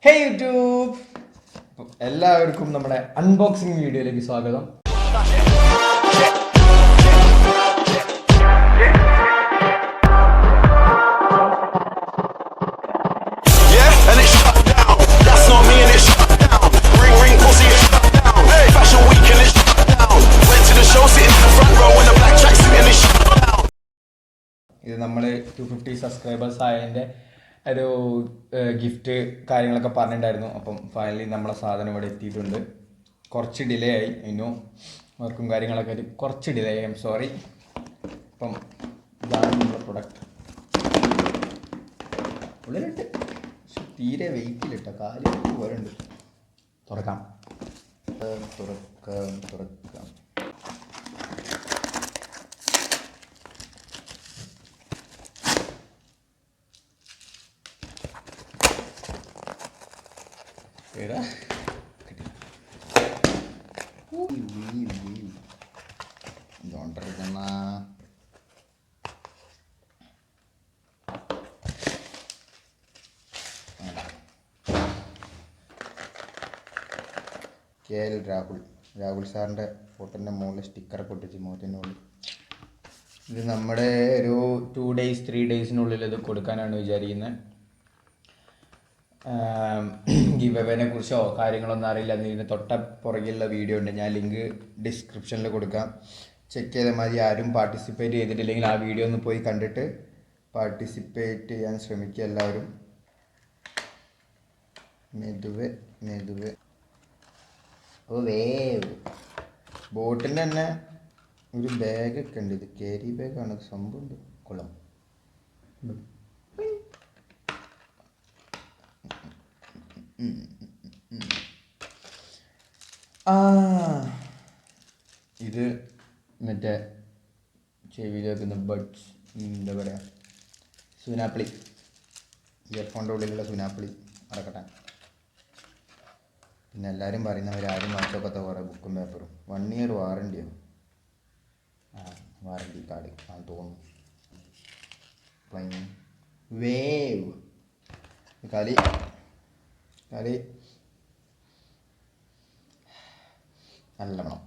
ഹേ YouTube, എല്ലാവർക്കും നമ്മുടെ unboxing വീഡിയോയിലേക്ക് സ്വാഗതം. ഇത് നമ്മൾ 250 സബ്സ്ക്രൈബേഴ്സ് ആയതിൻ്റെ ഒരു ഗിഫ്റ്റ് കാര്യങ്ങളൊക്കെ പറഞ്ഞിട്ടുണ്ടായിരുന്നു. അപ്പം ഫൈനലി നമ്മളെ സാധനം ഇവിടെ എത്തിയിട്ടുണ്ട്. കുറച്ച് ഡിലേ ആയി, ഇന്നും വർക്കും കാര്യങ്ങളൊക്കെ കുറച്ച് ഡിലേ ആയി, ഐം സോറി. അപ്പം ഇതാണ് നമ്മുടെ പ്രൊഡക്റ്റ്. ഉള്ളിലിട്ട് പക്ഷെ തീരെ വെയിറ്റിലിട്ട കാല് പോലെ ഉണ്ട്. തുറക്കാം. KL രാഹുൽ സാറിൻ്റെ ഫോട്ടോൻ്റെ മുകളിൽ സ്റ്റിക്കറൊക്കെ ഒട്ടിച്ച് മുഖത്തിൻ്റെ മുകളിൽ. ഇത് നമ്മുടെ ഒരു 2 days 3 daysനുള്ളിൽ ഇത് കൊടുക്കാനാണ് വിചാരിക്കുന്നത്. ഗിവ് അവേനെ കുറിച്ചോ കാര്യങ്ങളൊന്നും അറിയില്ല. ഇതിന് തൊട്ട പുറകിലുള്ള വീഡിയോ ഉണ്ട്, ഞാൻ ലിങ്ക് ഡിസ്ക്രിപ്ഷനിൽ കൊടുക്കാം. ചെക്ക് ചെയ്താൽ മതി. ആരും പാർട്ടിസിപ്പേറ്റ് ചെയ്തിട്ടില്ലെങ്കിൽ ആ വീഡിയോ ഒന്ന് പോയി കണ്ടിട്ട് പാർട്ടിസിപ്പേറ്റ് ചെയ്യാൻ ശ്രമിക്കുക എല്ലാവരും. മെതുവെ ബോട്ടിൻ്റെ തന്നെ ഒരു ബാഗൊക്കെ ഉണ്ട്. ഇത് ക്യാരി ബാഗാണ്, സംഭവം ഉണ്ട്. കൊള്ളാം. ഇത് മറ്റേ ചെവിയിൽ വെക്കുന്ന ബഡ്സ്, എന്താ പറയുക, സുനാപ്പിളി, ഇയർഫോണിൻ്റെ ഉള്ളിലുള്ള സുനാപ്പിളി അടക്കട്ടെ. പിന്നെ എല്ലാവരും പറയുന്നവരാരും വാങ്ങിച്ചോക്കത്തെ കുറേ ബുക്കും പേപ്പറും. 1 year വാറണ്ടിയോ? വാറണ്ടി കാർഡ് ആണെന്ന് തോന്നുന്നു. വേവ് കളി നല്ലവണ്ണം.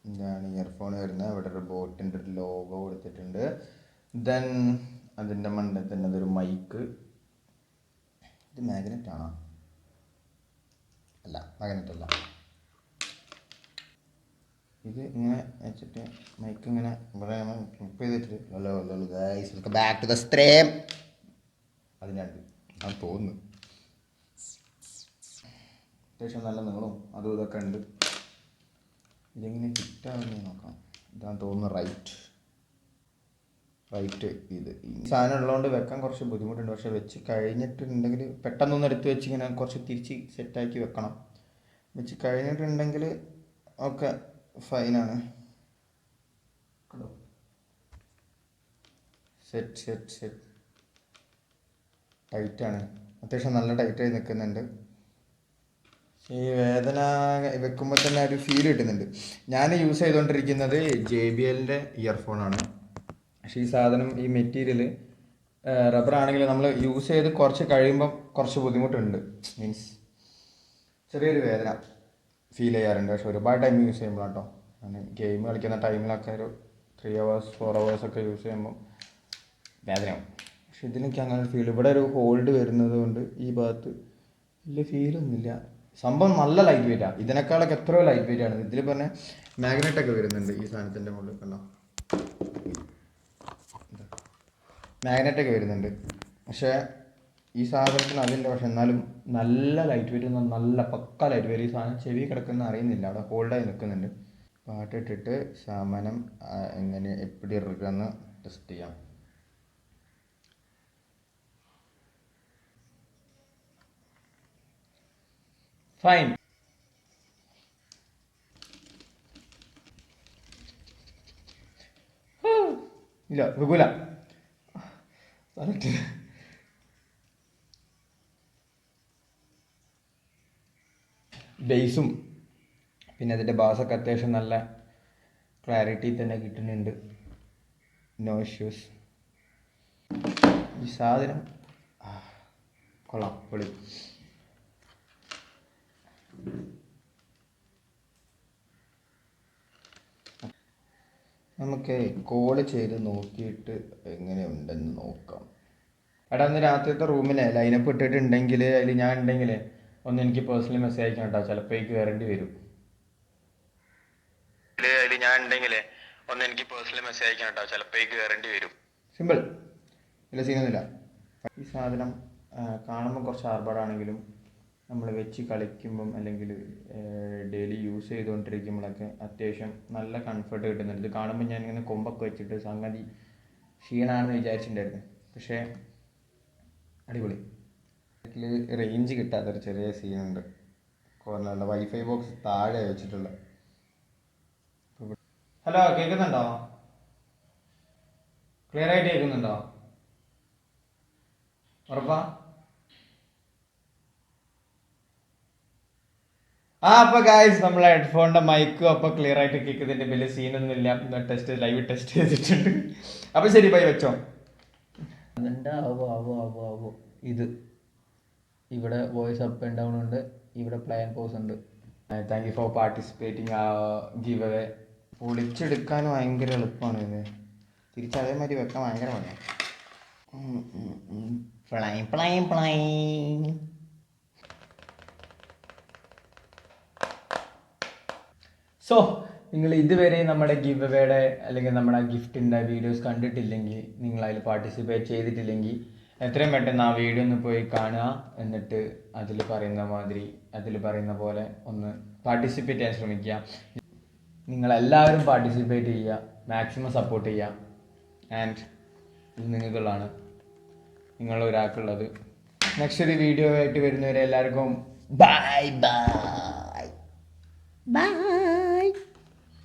ഇതാണ് ഇയർഫോൺ വരുന്നത്. ഇവിടെ ഒരു ബോട്ടിൻ്റെ ഒരു ലോഗോ കൊടുത്തിട്ടുണ്ട്. ദെൻ അതിൻ്റെ മണ്ടയിൽ തന്നെ അതൊരു മൈക്ക്. ഇത് മാഗ്നറ്റ് ആണോ? അല്ല, മാഗ്നറ്റ് അല്ല. ഇത് ഇങ്ങനെ വെച്ചിട്ട് മൈക്ക് ഇങ്ങനെ ഇവിടെ ക്ലിപ്പ് ചെയ്തിട്ട് ബാക്ക് ടു ദ സ്ട്രീം അതിനകത്ത് ഞാൻ തോന്നുന്നു. അത്യാവശ്യം നല്ല നീളവും അതും ഇതൊക്കെ ഉണ്ട്. ഇതെങ്ങനെ ഫിറ്റാവുന്ന നോക്കാം. ഇതാണ് തോന്നുന്നു റൈറ്റ്. ഇത് ഈ സാധനം ഉള്ളതുകൊണ്ട് വെക്കാൻ കുറച്ച് ബുദ്ധിമുട്ടുണ്ട്. പക്ഷെ വെച്ച് കഴിഞ്ഞിട്ടുണ്ടെങ്കിൽ പെട്ടെന്നൊന്ന് എടുത്ത് വെച്ച് ഇങ്ങനെ കുറച്ച് തിരിച്ച് സെറ്റാക്കി വെക്കണം. വെച്ച് കഴിഞ്ഞിട്ടുണ്ടെങ്കിൽ ഒക്കെ ഫൈനാണ്. സെറ്റ് ടൈറ്റാണ്, അത്യാവശ്യം നല്ല ടൈറ്റായി നിൽക്കുന്നുണ്ട്. ഈ വേദന വെക്കുമ്പോൾ തന്നെ ഒരു ഫീൽ കിട്ടുന്നുണ്ട്. ഞാൻ യൂസ് ചെയ്തുകൊണ്ടിരിക്കുന്നത് JBLൻ്റെ ഇയർഫോണാണ്. പക്ഷേ ഈ സാധനം, ഈ മെറ്റീരിയൽ റബ്ബർ ആണെങ്കിൽ നമ്മൾ യൂസ് ചെയ്ത് കുറച്ച് കഴിയുമ്പം കുറച്ച് ബുദ്ധിമുട്ടുണ്ട്. മീൻസ് ചെറിയൊരു വേദന ഫീൽ ചെയ്യാറുണ്ട്. പക്ഷെ ഒരുപാട് ടൈം യൂസ് ചെയ്യുമ്പോൾ കേട്ടോ, ഗെയിം കളിക്കുന്ന ടൈമിലൊക്കെ ഒരു 3 hours 4 hours ഒക്കെ യൂസ് ചെയ്യുമ്പോൾ വേദനയാവും. പക്ഷെ ഇതിനൊക്കെ അങ്ങനെ ഒരു ഫീൽ. ഇവിടെ ഒരു ഹോൾഡ് വരുന്നത് കൊണ്ട് ഈ ഭാഗത്ത് വലിയ ഫീലൊന്നുമില്ല. സംഭവം നല്ല ലൈറ്റ് വെയിറ്റാണ്. ഇതിനേക്കാളൊക്കെ എത്രയോ ലൈറ്റ് വെയിറ്റ് ആണ്. ഇതിൽ പറഞ്ഞാൽ മാഗ്നറ്റൊക്കെ വരുന്നുണ്ട് ഈ സാധനത്തിൻ്റെ മുകളിൽ കണ്ടോ, മാഗ്നറ്റൊക്കെ വരുന്നുണ്ട്. പക്ഷേ ഈ സാധനത്തിന് അതില്ല. പക്ഷെ എന്നാലും നല്ല ലൈറ്റ് വെയിറ്റ്, നല്ല പക്ക ലൈറ്റ് വെയിറ്റ്. ഈ സാധനം ചെവി കിടക്കുന്ന അറിയുന്നില്ല, അവിടെ ഹോൾഡായി നിൽക്കുന്നുണ്ട്. പാട്ടിട്ടിട്ട് സാമാനം എങ്ങനെ എപ്പിടി ഇറക്കാന്ന് ടെസ്റ്റ് ചെയ്യാം. ഫൈൻ. ഇല്ല വെക്കൂല. ബേസും പിന്നെ അതിൻ്റെ ബാസൊക്കെ അത്യാവശ്യം നല്ല ക്ലാരിറ്റി തന്നെ കിട്ടുന്നുണ്ട്. No issues. ഈ സാധനം കൊള്ളാം, പൊളി. നമുക്ക് കോള് ചെയ്ത് നോക്കിയിട്ട് എങ്ങനെയുണ്ടെന്ന് നോക്കാം. എടാ, അന്ന് രാത്രിത്തെ റൂമിലെ ലൈനപ്പ് ഇട്ടിട്ടുണ്ടെങ്കിൽ അതിൽ ഞാൻ ഉണ്ടെങ്കിൽ ഒന്ന് എനിക്ക് പേഴ്സണലി മെസ്സേജ് അയക്കണം കേട്ടോ. ചിലപ്പോൾ എനിക്ക് കയറേണ്ടി വരും. അതിൽ ഞാൻ ഉണ്ടെങ്കിൽ ഒന്ന് എനിക്ക് പേഴ്സണലി മെസ്സേജ് അയക്കണം കേട്ടോ. ചിലപ്പോൾ എനിക്ക് കയറേണ്ടി വരും. സിമ്പിൾ, ഇല്ല സീനൊന്നുമില്ല. ഈ സാധനം കാണുമ്പോൾ കുറച്ച് ആർഭാടാണെങ്കിലും നമ്മൾ വെച്ച് കളിക്കുമ്പം അല്ലെങ്കിൽ ഡെയിലി യൂസ് ചെയ്തുകൊണ്ടിരിക്കുമ്പോഴൊക്കെ അത്യാവശ്യം നല്ല കംഫർട്ട് കിട്ടുന്നുണ്ട്. ഇത് കാണുമ്പോൾ ഞാനിങ്ങനെ കൊമ്പൊക്കെ വെച്ചിട്ട് സംഗതി ക്ഷീണമാണെന്ന് വിചാരിച്ചിട്ടുണ്ടായിരുന്നു. പക്ഷേ അടിപൊളി. ഇതിൽ റേഞ്ച് കിട്ടാത്തൊരു ചെറിയ സീനുണ്ട്. കോർണറിൽ വൈഫൈ ബോക്സ് താഴെ വെച്ചിട്ടുള്ളത്. ഹലോ, കേൾക്കുന്നുണ്ടോ? ക്ലിയർ ആയിട്ട് കേൾക്കുന്നുണ്ടോ? ഉറപ്പാ? അപ്പോൾ ഗായ്സ്, നമ്മളെ ഹെഡ്ഫോണിൻ്റെ മൈക്കും അപ്പോൾ ക്ലിയർ ആയിട്ട് കേൾക്കുന്നുണ്ട്. വലിയ സീനൊന്നും ഇല്ല. ലൈവ് ടെസ്റ്റ് ചെയ്തിട്ടുണ്ട്. അപ്പോൾ ശരി, ബൈ, വെച്ചോ. ആവോ ഇത് ഇവിടെ വോയിസ് അപ്പ് ആൻഡ് ഡൗൺ ഉണ്ട്, ഇവിടെ പ്ലേ ആൻഡ് പോസ് ഉണ്ട്. Thank you for participating giveaway. പൊളിച്ചെടുക്കാൻ ഭയങ്കര എളുപ്പമാണ് ഇത്. തിരിച്ചതേമാതിരി വെക്കാൻ ഭയങ്കര പണിയാണ്. സോ നിങ്ങൾ ഇതുവരെ നമ്മുടെ ഗിവ് അവേയുടെ അല്ലെങ്കിൽ നമ്മുടെ ഗിഫ്റ്റിൻ്റെ വീഡിയോസ് കണ്ടിട്ടില്ലെങ്കിൽ, നിങ്ങൾ അതിൽ പാർട്ടിസിപ്പേറ്റ് ചെയ്തിട്ടില്ലെങ്കിൽ എത്രയും പെട്ടെന്ന് ആ വീഡിയോ ഒന്ന് പോയി കാണുക. എന്നിട്ട് അതിൽ പറയുന്ന പോലെ ഒന്ന് പാർട്ടിസിപ്പേറ്റ് ചെയ്യാൻ ശ്രമിക്കുക. നിങ്ങളെല്ലാവരും പാർട്ടിസിപ്പേറ്റ് ചെയ്യുക, മാക്സിമം സപ്പോർട്ട് ചെയ്യുക. ആൻഡ് ഇത് നിങ്ങൾക്കുള്ളതാണ്, നിങ്ങളൊരാൾക്കുള്ളത്. നെക്സ്റ്റ് ഒരു വീഡിയോ ആയിട്ട് വരുന്നവരെ എല്ലാവർക്കും ബൈ ബൈ ബൈ.